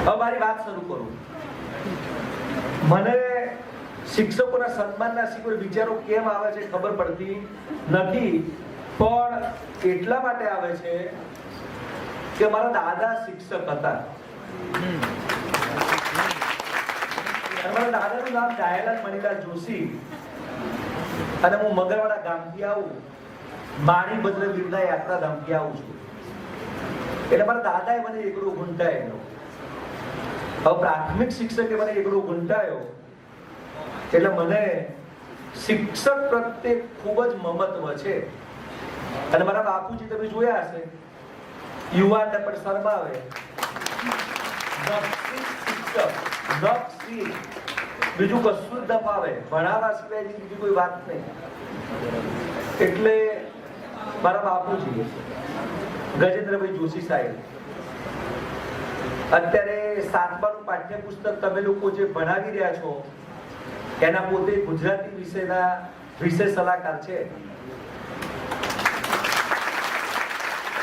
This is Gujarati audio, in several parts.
હવે મારી વાત શરૂ કરું. મને શિક્ષકોના સન્માનના કોઈ વિચારો કેમ આવે છે ખબર પડતી નથી, પણ એટલા માટે આવે છે કે મારા દાદા શિક્ષક હતા. મારા દાદાનું નામ દયાલાલ મણિલાલ જોશી, અને હું મગરવાડા ગામથી આવું, માણીભદ્ર વીરના યાત્રાધામથી આવું છું. એટલે મારા દાદાએ મને એકડો ગુંટાયેલો. હવે પ્રાથમિક શિક્ષકે મને એકડો ગુંટાયો એટલે મને શિક્ષક પ્રત્યે ખૂબ જ મમત્વ છે. અને મારા બાપુજી તમે જોયા હશે, યુવાનને પણ શરમાવે, બીજું કશું જ ન પાવે, ભણાવવા સિવાય બીજી કોઈ વાત નહીં. એટલે મારા બાપુજી ગજેન્દ્રભાઈ જોશી સાહેબ અત્યારે 7માનું પાઠ્યપુસ્તક તમે લોકો જે ભણાવી રહ્યા છો એના પોતે ગુજરાતી વિષયના વિષય સલાહકાર છે.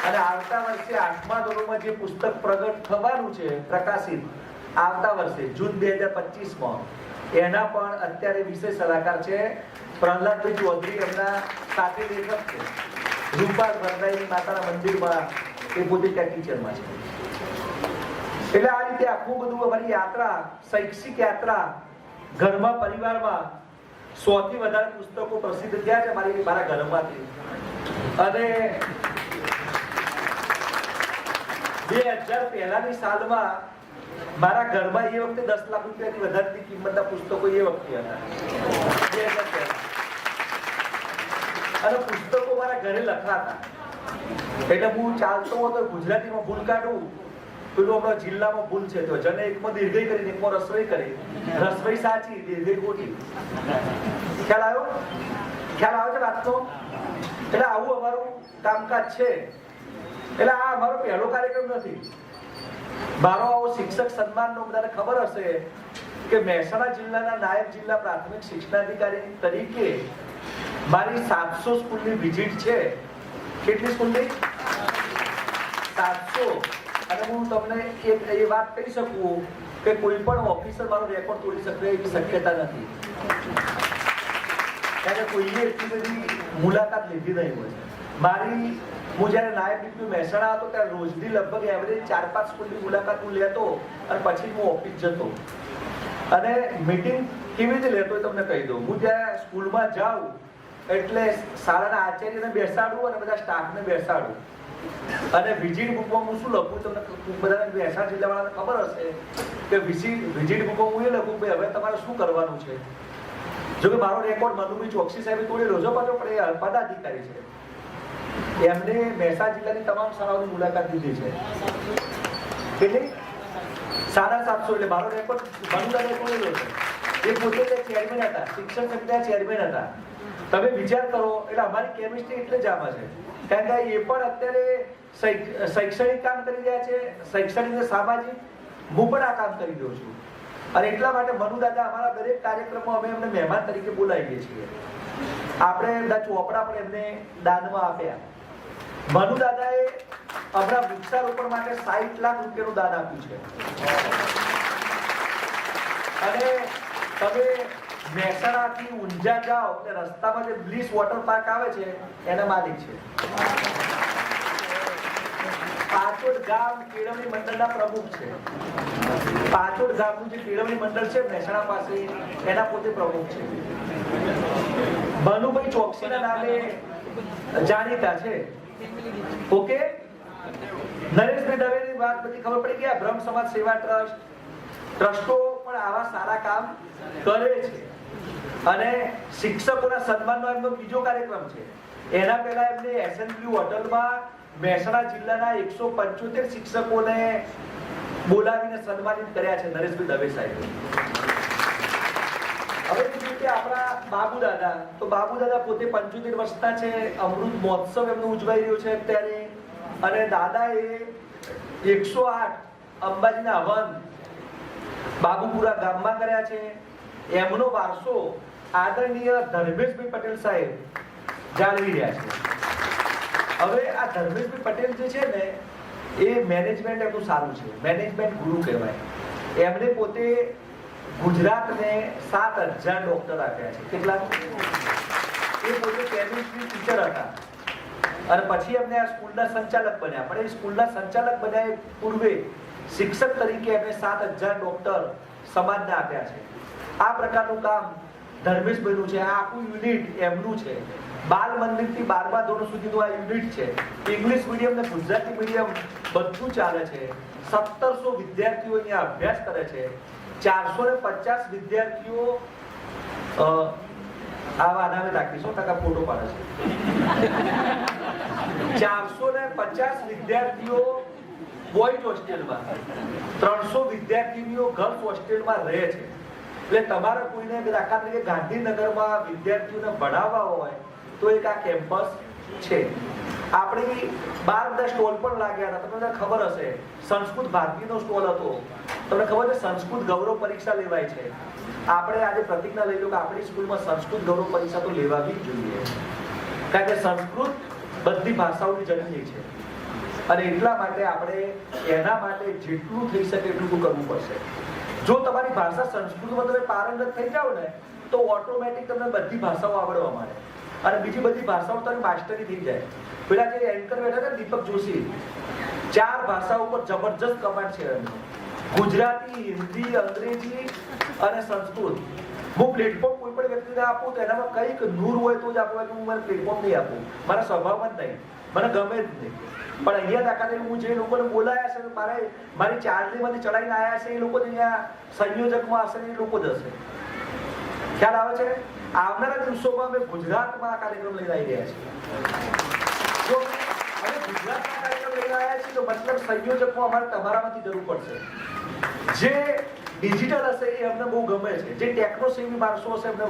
અને આવતા વર્ષે 8મા ધોરણમાં જે પુસ્તક પ્રગટ થવાનું છે, પ્રકાશિત આવતા વર્ષે જૂન 2025માં, એના પણ અત્યારે વિષય સલાહકાર છે પ્રહલાદભાઈ ચૌધરી, એમના સાથે લેખક છે. રૂપાલ વરદાયની માતાના મંદિરમાં એ પોતે ત્યાં ટીચરમાં છે. એટલે આ રીતે આખું બધું અમારી યાત્રા, શૈક્ષિક યાત્રા, ઘરમાં પરિવારમાં 100 થી વધારે પુસ્તકો પ્રસિદ્ધ થયા છે મારા ઘરમાંથી. અને 2000 પહેલાની સાલમાં મારા ઘરમાં એ વખતે 10 લાખ રૂપિયાથી વધારેની કિંમતના પુસ્તકો એ વખતે હતા. 2000 પહેલા. અને પુસ્તકો મારા ઘરે લખાતા. એટલે હું ચાલતો હતો ગુજરાતીમાં ભૂલ કાઢું, પેલું આપણા જિલ્લામાં ભૂલ છે તો જને એકમાં દીર્ઘઈ કરીને એકમાં રસવઈ કરી, રસવઈ સાચી, દીર્ઘઈ ખોટી. ખ્યાલ આવ્યો? ખ્યાલ આવે છે વાતનો? એટલે આવું અમારું કામકાજ છે. એટલે આ અમારો પહેલો કાર્યક્રમ નથી. મારો આવો શિક્ષક સન્માનનો બધાને ખબર હશે કે મહેસાણા જિલ્લાના નાયબ જિલ્લા પ્રાથમિક શિક્ષણાધિકારી તરીકે મારી 700 સ્કૂલની વિઝિટ છે. કેટલી સ્કૂલની? 700. અને હું તમને એ વાત કહી શકું કે કોઈ પણ ઓફિસર મારો રેકોર્ડ તોડી શકે એવી શક્યતા નથી. ત્યારે કોઈએ એટલી બધી મુલાકાત લીધી નહીં હોય. હું જયારે નાયબ ડીપી મહેસાણા હતો ત્યારે રોજની લગભગ એવરેજ 4-5 સ્કૂલની મુલાકાત હું લેતો અને પછી હું ઓફિસ જતો. અને મીટિંગ કેવી રીતે લેતો એ તમને કહી દઉં. હું ત્યાં સ્કૂલમાં જાઉં એટલે શાળાના આચાર્યને બેસાડું અને બધા સ્ટાફને બેસાડું. અને વિઝિટ બુકમાં હું શું લખું, તમને બધાને મહેસાણા જિલ્લાવાળાને ખબર હશે કે વિઝિટ બુકમાં હું એ લખું કે હવે તમારે શું કરવાનું છે. જો કે મારો રેકોર્ડ મનુભાઈ ચોકસી સાહેબે તોડેલો છે પાછો, પણ એ પદાધિકારી છે. એમને મહેસાણા જિલ્લાની તમામ શાળાઓની મુલાકાત લીધી છે. કેટલી? 750. એટલે મારો રેકોર્ડ મનુદાને તોડેલો છે. એ પોતે ચેરમેન હતા, શિક્ષણ સમિતિના ચેરમેન હતા. તમે વિચાર કરો. એટલે અમારી કેમિસ્ટ્રી એટલે જ આમાં છે, કારણ કે એ પણ અત્યારે શૈક્ષણિક કામ કરી રહ્યા છે, શૈક્ષણિક અને સામાજિક. હું પણ આ કામ કરી રહ્યો છું. અને એટલા માટે મનુદાદા અમારા દરેક કાર્યક્રમમાં અમે એમને મહેમાન તરીકે બોલાવીએ છીએ. આપણે બધા ચોપડા પણ એમને દાનમાં આપ્યા. મનુદાદાએ હમણાં વૃક્ષારોપણ માટે 60 લાખ રૂપિયાનું દાન આપ્યું છે. અને તમે મહેસાણાથી ઊંઝા જાઓ એટલે રસ્તામાં જે બ્લીસ વોટર પાર્ક આવે છે એના માલિક છે. પાછોડ ગામ કેળવણી મંડળના પ્રમુખ છે. પાછોડ ગામનું જે કેળવણી મંડળ છે મહેસાણા પાસે, એના પોતે પ્રમુખ છે. મનુભાઈ ચોકસીના નામે જાણીતા છે. ઓકે. નરેશભાઈ દવેની વાત બધી ખબર પડી ગયા. બ્રહ્મ સમાજ સેવા ટ્રસ્ટો પણ આવા સારા કામ કરે છે. અને શિક્ષકોના સન્માનનો એમનો બીજો કાર્યક્રમ છે. એના પહેલા એમને એસએનપી હોટલમાં મહેસાણા જિલ્લાના 175 શિક્ષકોને બોલાવીને સન્માનિત કર્યા છે નરેશભાઈ દવે સાહેબે. હવે બીજું કે આપણા બાબુ દાદા, તો બાબુ દાદા પોતે 75 વર્ષના છે. અમૃત મહોત્સવ એમનો ઉજવાઈ રહ્યો છે અત્યારે. અને દાદાએ 108 અંબાજીના હવન બાબુપુરા ગામમાં કર્યા છે. એમનો વારસો આદરણીય ધર્મેશભાઈ પટેલ સાહેબ જાળવી રહ્યા છે. હવે આ ધર્મેશભાઈ પટેલ જે છે ને, એ મેનેજમેન્ટ એમનું સારું છે, મેનેજમેન્ટ ગુરુ કહેવાય. એમણે પોતે ગુજરાતને 7,000 ડોક્ટર આપ્યા છે. કેટલા? એ પોતે કેમિસ્ટ્રી ટીચર હતા અને પછી એમને આ સ્કૂલના સંચાલક બન્યા. પણ એ સ્કૂલના સંચાલક બન્યા એ પૂર્વે શિક્ષક તરીકે એમને 7,000 ડોક્ટર સમાજને આપ્યા છે. આ પ્રકારનું કામ ધર્મેશભાઈનું છે. આ આખું યુનિટ એમનું છે. બાલ મંદિરથી 12મા ધોરણ સુધીનું આ યુનિટ છે. ઇંગ્લિશ મીડિયમ ને ગુજરાતી મીડિયમ બધું ચાલે છે. 1700 વિદ્યાર્થીઓ અહીંયા અભ્યાસ કરે છે. 450 વિદ્યાર્થીઓ આવા નામે રાખીશું ટકા ફોટો પાડે છે. 450 વિદ્યાર્થીઓ બોયઝ હોસ્ટેલમાં, 300 વિદ્યાર્થીનીઓ ગર્લ્સ હોસ્ટેલમાં રહે છે. એટલે તમારે કોઈને દાખલા તરીકે ગાંધીનગરમાં વિદ્યાર્થીઓને ભણાવવા હોય તો એક આ કેમ્પસ છે. આપણી 12 સ્ટોલ પણ લાગ્યા હતા. તમને ખબર હશે, સંસ્કૃત ભારતીનો સ્ટોલ હતો. તમને ખબર છે સંસ્કૃત ગૌરવ પરીક્ષા લેવાય છે. આપણે આજે પ્રતિજ્ઞા લઈ લો કે આપણી સ્કૂલમાં સંસ્કૃત ગૌરવ પરીક્ષા તો લેવાવી જ જોઈએ, કારણ કે સંસ્કૃત બધી ભાષાઓની જનની છે અને એટલા માટે આપણે એના માટે જેટલું થઈ શકે એટલું કરવું પડશે. જો તમારી ભાષા સંસ્કૃતમાં તમે પારંગત થઈ જાઓ ને તો ઓટોમેટિક તમને બધી ભાષાઓ આવડવા માંડે અને બીજી બધી ભાષાઓ તમારી માસ્ટરી થઈ જાય. પેલા જે એન્કર બેઠા હતા દીપક જોશી, 4 ભાષાઓ પર જબરજસ્ત કમાન્ડ છે એમનો: ગુજરાતી, હિન્દી, અંગ્રેજી અને સંસ્કૃત. હું પ્લેટફોર્મ કોઈ પણ વ્યક્તિને આપું તો એનામાં કંઈક નૂર હોય તો જ આપું, કે હું મને પ્લેટફોર્મ નહીં આપું. મારા સ્વભાવમાં જ નહીં, મને ગમે જ નહીં. પણ અહીંયા દાખલા હું જે લોકોને બોલાયા છે, મારી ચાર્જીમાંથી ચડાવીને આવ્યા છે, એ લોકો અહીંયા સંયોજકમાં હશે, એ લોકો જ હશે. ખ્યાલ આવે છે? આવનારા દિવસોમાં અમે ગુજરાતમાં આ કાર્યક્રમ લઈને આવી રહ્યા છીએ. જો અમે ગુજરાતમાં કાર્યક્રમ લઈને આવ્યા છીએ તો મતલબ સંયોજકમાં અમારે તમારામાંથી જરૂર પડશે. જે ડિજિટલ હશે એ અમને બહુ ગમે છે, જે ટેકનો સેવી માણસો હશે એમને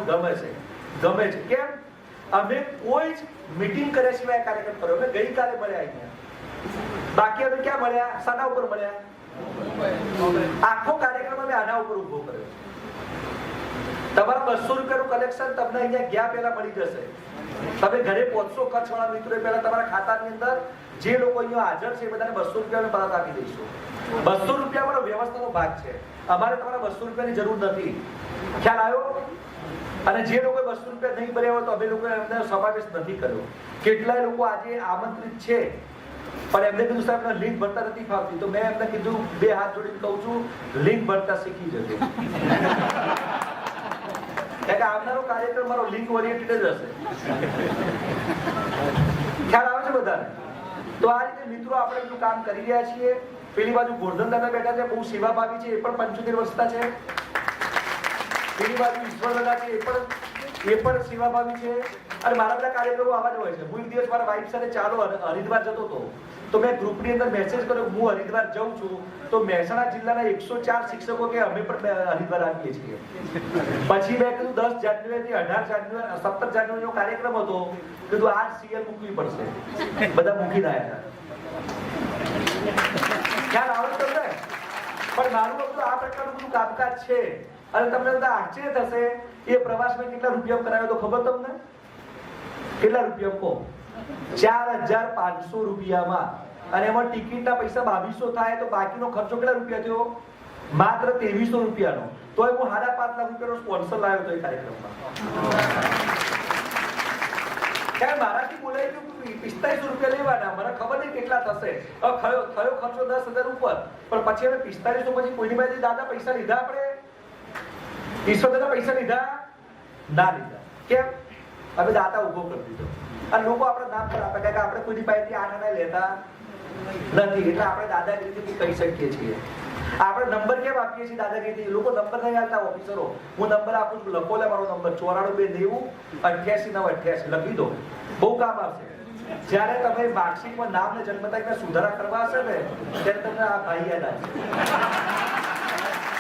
ગમે છે. કેમ? અમે કોઈ જ મીટિંગ કર્યા સિવાય કાર્યક્રમ કર્યો. અમે ગઈકાલે મળ્યા અહીંયા, બાકી અમે ક્યાં મળ્યા? શાના ઉપર મળ્યા? આખો કાર્યક્રમ અમે આના ઉપર ઉભો કર્યો. તમારા 200 રૂપિયાનું કલેક્શન તમને અહીંયા ગયા પહેલા મળી જશે. તમે ઘરે પહોંચશો, કચ્છ વાળા મિત્રો પહેલા તમારા ખાતાની અંદર જે લોકો અહીંયા હાજર છે એ બધાને 200 રૂપિયાનો પરત આપી દઈશું. 200 રૂપિયા મારો વ્યવસ્થાનો ભાગ છે. અમારે તમારા 200 રૂપિયાની જરૂર નથી. ખ્યાલ આવ્યો? અને જે લોકો 200 રૂપિયા નહીં ભર્યા હોય તો અમે લોકો એમને સમાવેશ નથી કર્યો. કેટલાય લોકો આજે આમંત્રિત છે પણ એમને કીધું સાહેબ લિંક ભરતા નથી ફાવતી, તો મેં એમને કીધું 2 હાથ જોડીને કહું છું, લિંક ભરતા શીખી જજો. કે આવનારો કાર્યક્રમ મારો લિંક ઓરિએન્ટેડ જ હશે. ખ્યાલ આવે છે બધાને? તો આ રીતે મિત્રો આપણે એટલું કામ કરી રહ્યા છીએ. પેલી બાજુ ગોરધન દાદા બેઠા છે, બહુ સેવાભાવી છે, એ પણ 75 વર્ષના છે. પેલી બાજુ ઈશ્વર દાદા છે, એ પણ સેવાભાવી છે. અને મારા બધા કાર્યક્રમો આવા જ હોય છે. હું એક દિવસ મારા વાઈફ સાથે ચાલો હરિદ્વાર જતો હતો તો મેં ગ્રુપની અંદર મેસેજ કર્યો હું હરિદ્વાર જાઉં છું. તો મહેસાણા જિલ્લાના 104 શિક્ષકો કે અમે પણ હરિદ્વાર આવીએ છીએ. પછી મેં કીધું 10 જાન્યુઆરીથી 18 જાન્યુઆરી 17 જાન્યુઆરીનો કાર્યક્રમ હતો, કીધું આ સીએલ મૂકવી પડશે. બધા મૂકીને આવ્યા હતા. ખ્યાલ આવે તમને? પણ મારું બધું આ પ્રકારનું બધું કામકાજ છે. અને તમને બધા આશ્ચર્ય થશે એ પ્રવાસમાં કેટલા રૂપિયા કરાયો તો ખબર તમને? કેટલા રૂપિયા કહો? 4,500 રૂપિયામાં. અને એમાં ટિકિટના પૈસા 2200 થાય તો બાકીનો ખર્ચો કેટલા રૂપિયા થયો? માત્ર 2300 રૂપિયાનો. તો હું 5.5 લાખ રૂપિયાનો સ્પોન્સર લાવ્યો હતો એ કાર્યક્રમમાં. મારાથી બોલાય કે 4500 રૂપિયા લેવાના, મને ખબર નહીં કેટલા થશે. થયો ખર્ચો 10,000 ઉપર. પણ પછી અમે 4500 પછી કોઈની પાસે દાદા પૈસા લીધા? આપણે ઈશ્વર દાદા પૈસા લીધા? ના લીધા. કેમ? અમે દાતા ઉભો કરી દીધો. અને લોકો આપણા નામ પર આપે કે આપણે કોઈની પાસેથી 8 આના લેતા નથી, એટલે આપણે દાદાગીરીથી કહી શકીએ છીએ. આપણે નંબર કેમ આપીએ છીએ દાદાગીરીથી? લોકો નંબર નહીં આપતા ઓફિસરો. હું નંબર આપું છું, લખો લે મારો નંબર 9429888988 લખી દો, બહુ કામ આવશે. જ્યારે તમે માર્કશીટમાં નામ ને જન્મ તારીખના સુધારા કરવા હશે ને ત્યારે તમને આ ભાઈ યાદ આવશે.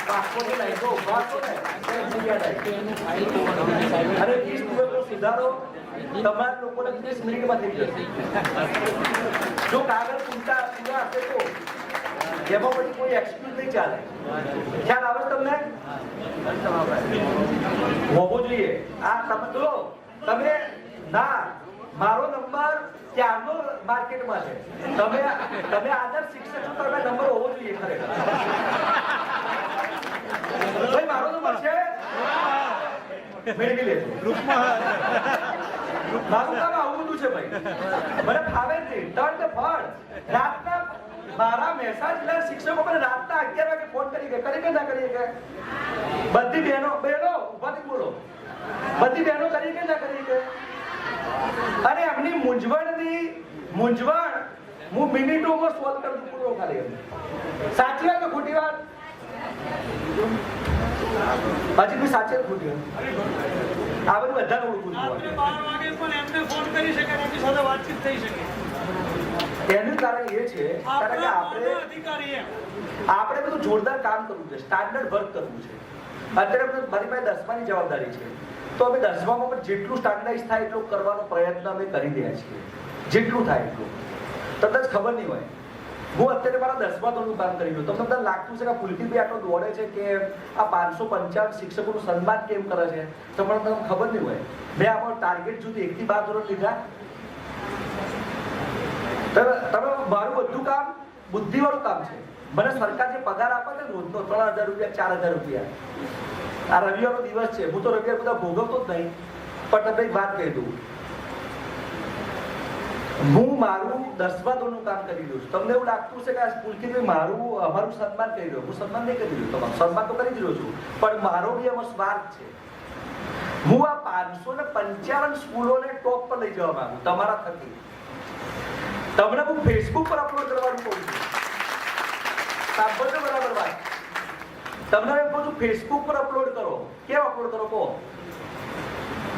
પાસપોર્ટ લાઈનો ઉભા છો ને ત્યારે યાદ આવશે. અને 20 દિવસનો સુધારો તમારા લોકોને 30 મિનિટમાં થઈ જશે. જો કાગળ પૂરતા હશે તો એમાં પછી કોઈ એક્સક્યુઝ નહીં ચાલે. ખ્યાલ આવે તમને? હોવો જોઈએ. આ સમજો તમે ના મારો નંબર ત્યારનો માર્કેટમાં છે. તમે આદર્શ શિક્ષક છો, તમે નંબર હોવો જોઈએ ખરેખર. ભાઈ મારો નંબર છે, મેળવી લેજો. મારું કામ આવું બધું છે ભાઈ, મને ફાવે છે. દંડ ફળ રાતના મારા મહેસાણા જિલ્લાના શિક્ષકો મને રાતના 11 વાગે ફોન કરી કે ના કરી કે બધી બહેનો ઉભાથી બોલો, બધી બહેનો કરી કે ના કરી કે, અને એમની મૂંઝવણ હું મિનિટોમાં સોલ્વ કરી દઉં પૂરો ખાલી. સાચી વાત કે ખોટી વાત? હજી કોઈ સાચી વાત ખોટી વાત? આ બધું બધાને ઓળખું છું. એનું કારણ એ છે કારણ કે આપણે બધું જોરદાર કામ કરવું છે, સ્ટાન્ડર્ડ વર્ક કરવું છે. અત્યારે મારી પાસે 10માની જવાબદારી છે, તો અમે 10મામાં પણ જેટલું સ્ટાન્ડર્ડાઇઝ થાય એટલું કરવાનો પ્રયત્ન અમે કરી રહ્યા છીએ, જેટલું થાય એટલું. તમને જ ખબર નહીં હોય, હું અત્યારે મારા 10મા ધોરણનું કામ કરી રહ્યો. તમને બધા લાગતું છે કે પુલકીભાઈ આટલો દોડે છે કે આ 555 શિક્ષકોનું સન્માન કેમ કરે છે, તમને ખબર નહીં હોય. મેં આપણો ટાર્ગેટ સુધી 1 થી 12 ધોરણ લીધા. તમે મારું બધું કામ બુદ્ધિવાળું કામ છે. મને સરકાર જે પગાર આપે છે રોજનો 3000 રૂપિયા 4000 રૂપિયા, આ રવિવારનો દિવસ છે, હું તો રવિવાર બધા ભોગવતો જ નહીં. પણ તમને એક વાત કહી દઉં, હું મારું 10મા ધોરણનું કામ કરી રહ્યું છું. તમને એવું લાગતું છે કે આ પુલકીભાઈ અમારું સન્માન કરી રહ્યો, હું સન્માન નહીં કરી રહ્યો. તમારું સન્માન તો કરી જ રહ્યો છું, પણ મારો બી એમાં સ્વાર્થ છે. હું આ 555 સ્કૂલોને ટોપ પર લઈ જવા માંગુ તમારા થકી. તમને હું ફેસબુક પર અપલોડ કરવાનું કહું છું. સાંભળજો બરાબર વાત. તમને એમ કહું છું ફેસબુક પર અપલોડ કરો. કેમ અપલોડ કરો કહો?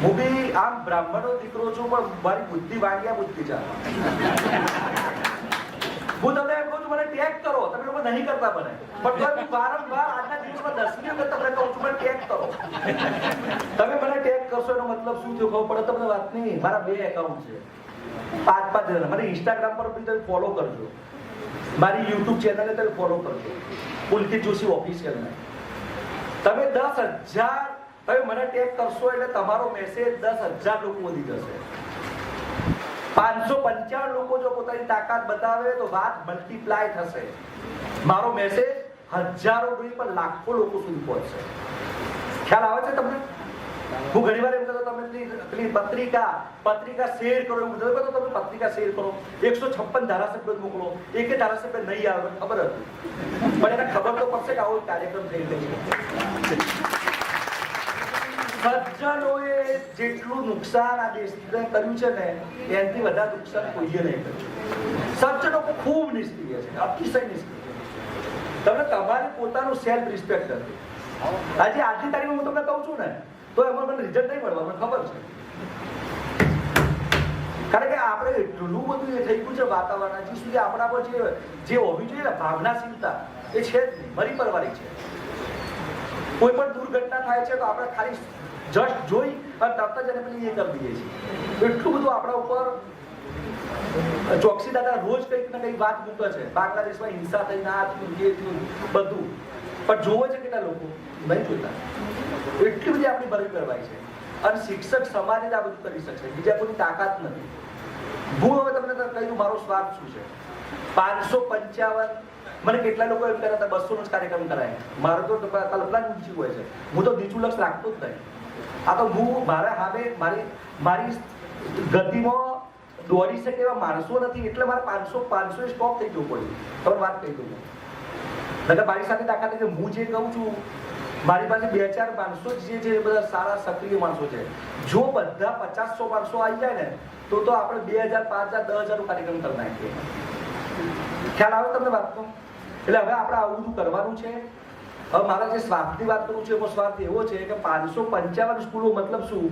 હું બી આમ બ્રાહ્મણનો દીકરો છું, પણ મારી બુદ્ધિ વાણિયા બુદ્ધિ છે. હું તમને એમ કહું છું મને ટેગ કરો. તમે લોકો નહીં કરતા મને, પણ હું વારંવાર આજના દિવસમાં 10મી વખત તમને કહું છું મને ટેગ કરો. તમે મને ટેગ કરશો એનો મતલબ શું થયો ખબર પડે તમને વાત નહીં? મારા 2 એકાઉન્ટ છે, 5 જણા. મને ઇન્સ્ટાગ્રામ પર બી તમે ફોલો કરજો, મારી યુટ્યુબ ચેનલને તમે ફોલો કરજો, પુલકિત જોશી ઓફિશિયલને. તમે 10,000 તમે મને ટેગ કરશો એટલે તમારો મેસેજ 10,000 લોકો સુધી જશે. 555 લોકો જો પોતાની તાકાત બતાવે તો વાત મલ્ટીપ્લાય થશે. મારો મેસેજ હજારો નહીં પણ લાખો લોકો સુધી પહોંચશે. ખ્યાલ આવે છે તમને? હું ઘણી વાર એમ કહેતો તમે પેલી પત્રિકા શેર કરો, એવું તમે પત્રિકા શેર કરો, 156 ધારાસભ્ય મોકલો, એક ધારાસભ્ય નહીં આવે ખબર હતી, પણ એને ખબર તો પડશે કે આવો કાર્યક્રમ થઈ રહ્યો છે. સજ્જનોએ જેટલું નુકસાન આ દેશને કર્યું છે ને એનાથી વધારે નુકસાન કોઈએ નહીં કર્યું. સજ્જનો ખૂબ નિષ્ક્રિય છે, અતિશય નિષ્ક્રિય. તમને તમારી પોતાનું સેલ્ફ રિસ્પેક્ટ નથી. આજની તારીખમાં હું તમને કહું છું ને તો એમાં મને રિઝલ્ટ નહીં મળવા, મને ખબર છે. કારણ કે આપણે એટલું બધું એ થઈ ગયું છે વાતાવરણ, હજી સુધી આપણા પર જે હોવી જોઈએ ભાવનાશીલતા એ છે જ નહીં, મરી પરવારી છે. કોઈ પણ દુર્ઘટના થાય છે તો આપણે ખાલી જસ્ટ જોઈ અને તરત જ એને પેલી એ કરી દઈએ છીએ. એટલું બધું આપણા ઉપર ચોકસી દાદા રોજ કંઈક ને કંઈક વાત મૂકે છે. બાંગ્લાદેશમાં હિંસા થઈને આ થયું એ થયું બધું, પણ જોવે છે કેટલા લોકો નહીં જોતા. એટલી બધી આપણી બરી કરવાય છે. અને શિક્ષક સમાજ જ આ બધું કરી શકશે, બીજા કોઈ તાકાત નથી. હું હવે તમને કહ્યું મારો સ્વાર્થ શું છે. 555 મને કેટલા લોકો એમ કહેતા 200 નો જ કાર્યક્રમ કરાય. મારો તો કલ્પના જ ઊંચી હોય છે. હું તો નીચું લક્ષ રાખતો જ નહીં. આ તો હું મારા સામે મારી ગતિમાં દોડી શકે એવા માણસો નથી, એટલે મારે 500 સ્ટોપ થઈ જવું પડ્યું. તમે વાત કહી દઉં મારી સાથે તાકાત છે. હું જે કહું છું મારી પાસે 2-4-500 જે છે બધા સારા સક્રિય માણસો છે. જો બધા 50-100 માણસો આવી જાય ને તો આપણે 2,000, 5,000, 10,000 નો કાર્યક્રમ કરી નાખીએ. ખ્યાલ આવે તમને વાતનો? એટલે હવે આપણે આવું બધું કરવાનું છે. હવે મારા જે સ્વાર્થની વાત કરું છું એનો સ્વાર્થ એવો છે કે 555 સ્કૂલો મતલબ શું?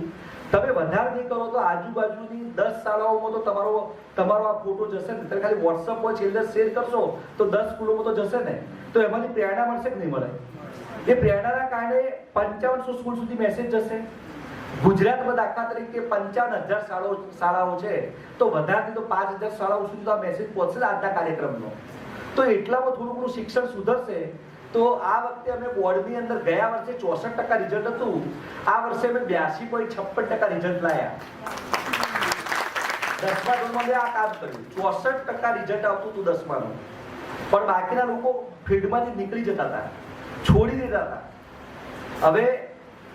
તમે વધારે નહીં કરો તો આજુબાજુની 10 શાળાઓમાં તો તમારો આ ફોટો જશે ને. તમે ખાલી વોટ્સઅપ પર છેલ્લે શેર કરશો તો 10 સ્કૂલોમાં તો જશે ને. તો એમાંથી પ્રેરણા મળશે કે નહીં મળે? એ પ્રેરણાના કારણે 5500 સ્કૂલ સુધી મેસેજ જશે. ગુજરાતમાં દાખલા તરીકે 55,000 શાળાઓ છે તો વધારથી તો 5,000 શાળાઓ સુધી આ મેસેજ પહોંચશે આજના કાર્યક્રમનો. તો એટલામાં થોડું ઘણું શિક્ષણ સુધરશે. તો આ વખતે અમે બોર્ડની અંદર ગયા વર્ષે 64% રિઝલ્ટ હતું, આ વર્ષે અમે 82.56% રિઝલ્ટ લાયા. 10મા ધોરણમાં મેં આ કામ કર્યું, 64% રિઝલ્ટ આવતું હતું 10માનું, પણ બાકીના લોકો ફિલ્ડમાંથી નીકળી જતા હતા, છોડી દેતા હતા. હવે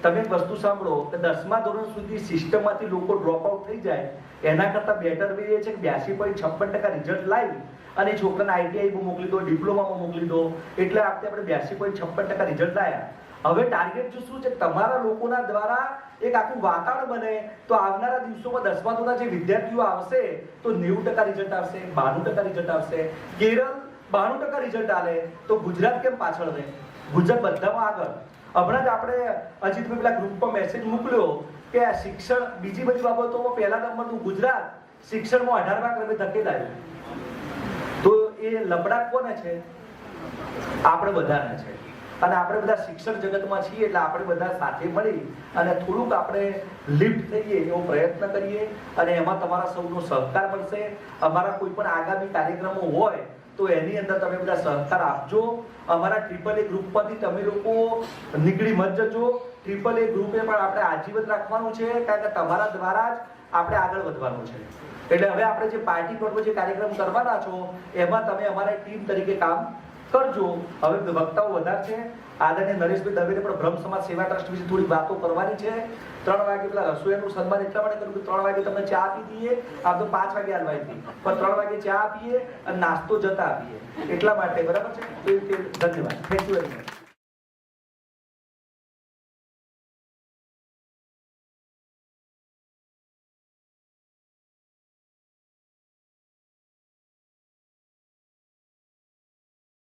તમે એક વસ્તુ સાંભળો કે 10મા ધોરણ સુધી સિસ્ટમમાંથી લોકો ડ્રોપ આઉટ થઈ જાય એના કરતાં બેટર વે એ છે કે 82.56% રિઝલ્ટ લાવી અને છોકરાને આઈટીઆઈ મોકલી દો, ડિપ્લોમામાં મોકલી દો. એટલે આપણે 82.56% રિઝલ્ટ લાવ્યા. હવે ટાર્ગેટ જો શું છે, તમારા લોકોના દ્વારા એક આખું વાતાવરણ બને તો આવનારા દિવસોમાં 10મા ધોરણના જે વિદ્યાર્થીઓ આવશે તો 90% રિઝલ્ટ આવશે, 92% રિઝલ્ટ આવશે. કેરળ 92% રિઝલ્ટ આવે તો ગુજરાત કેમ પાછળ રહે? ગુજરાત બધામાં આગળ. હમણાં જ આપણે અજીતભાઈ પેલા ગ્રુપમાં મેસેજ મોકલ્યો કે આ શિક્ષણ બીજી બધી બાબતોમાં પહેલા નંબરનું ગુજરાત, શિક્ષણમાં 18મા ક્રમે ધકેલાયું. તો એ લબડા કોને છે? આપણે બધાને છે. અને આપણે બધા શિક્ષણ જગતમાં છીએ એટલે આપણે બધા સાથે મળી અને થોડુંક આપણે લિફ્ટ થઈએ એવો પ્રયત્ન કરીએ અને એમાં તમારા સૌનો સહકાર મળશે. અમારા કોઈ પણ આગામી કાર્યક્રમો હોય તો એની અંદર તમે બધા સહકાર આપજો. અમારા AAA ગ્રુપમાંથી તમે લોકો નીકળી મત જજો. AAA ગ્રુપે પણ આપણે આજીવન રાખવાનું છે, કારણ કે તમારા દ્વારા જ આપણે આગળ વધવાનું છે. એટલે હવે આપણે જે પાર્ટી પર જે કાર્યક્રમ કરવાના છો એમાં તમે અમારા ટીમ તરીકે કામ કરજો. હવે વક્તાઓ વધારે છે. આદરણીય નરેશભાઈ દવેને પણ બ્રહ્મ સમાજ સેવા ટ્રસ્ટ વિશે થોડી વાતો કરવાની છે. 3 વાગે પેલા રસોઈયાનું સન્માન એટલા માટે કર્યું કે 3 વાગે તમને ચા આપી દઈએ. આમ તો 5 વાગે આલવાઈ હતી, પણ 3 વાગે ચા આપીએ અને નાસ્તો જતા આપીએ એટલા માટે. બરાબર છે? ધન્યવાદ. Thank you very much.